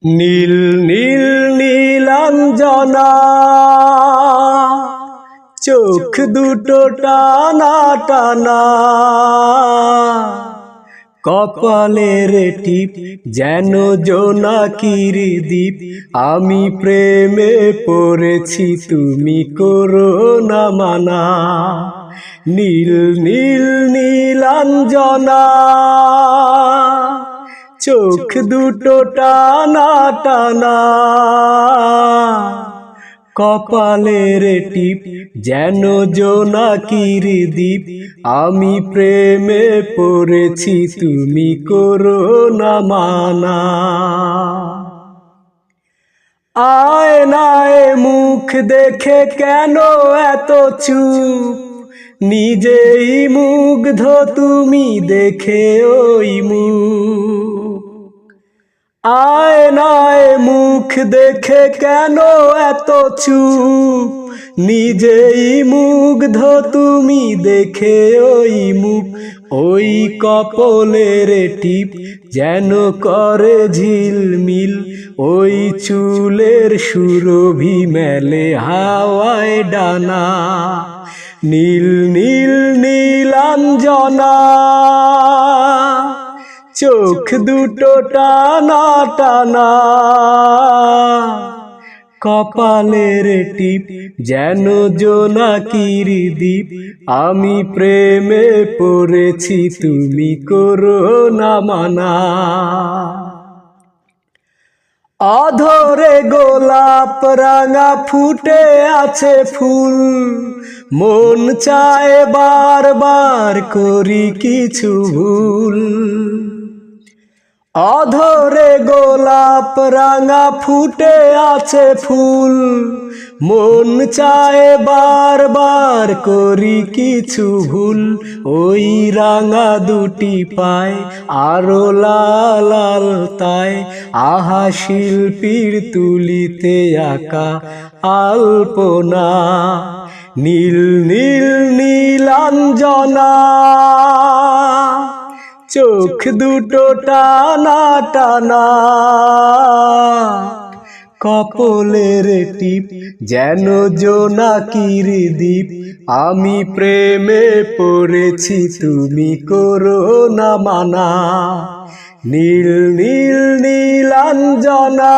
নীল নীল নীলাঞ্জনা চোখ দুটো টানা টানা, কপালের টিপ যেন জোনাকির দ্বীপ। আমি প্রেমে পড়েছি, তুমি করো না মানা। নীল নীল নীলাঞ্জনা চোখ দুটো টানা টানা, কপালের টিপ যেন জোনাকির দ্বীপ। আমি প্রেমে পড়েছি, তুমি করো না মানা। আয়নায় মুখ দেখে কেন এত চুপ, নিজেই মুগ্ধ তুমি দেখে ওই মুখ। আয়নায় মুখ দেখে কেন এত চুপ, নিজেই মুগ্ধ তুমি দেখে ওই মুখ। ওই কপালের টিপ যেন করে ঝিলমিল, ওই চুলের সুরভি মেলে হাওয়ায় ডানা। নীল নীল নীলাঞ্জনা চোখ দুটো টানা টানা, কপালের টিপ যেন জোনাকির দ্বীপ। আমি প্রেমে পড়েছি, তুমি করো না মানা। অধরে গোলাপ রাঙা ফুটে আছে ফুল, মন চায় বারবার করি কিছু ভুল। অধরে গোলাপ রাঙা ফুটে আছে ফুল, মন চায় বারবার করি কিছু ভুল। ওই রাঙা দুটি পায় আরো লাল লাল তাই, আহা শিল্পীর তুলিতে আঁকা আলপনা। নীল নীল নীলাঞ্জনা চোখ দুটো টানা টানা, কপালের টিপ যেন জোনাকির দ্বীপ। আমি প্রেমে পড়েছি, তুমি করো না মানা। নীল নীল নীলাঞ্জনা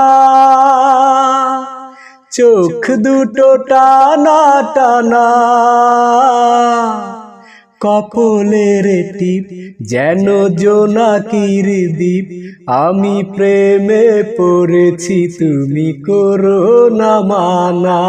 চোখ দুটো টানা টানা, কপালের টিপ যেন জোনাকির দ্বীপ। আমি প্রেমে পড়েছি, তুমি করো না মানা।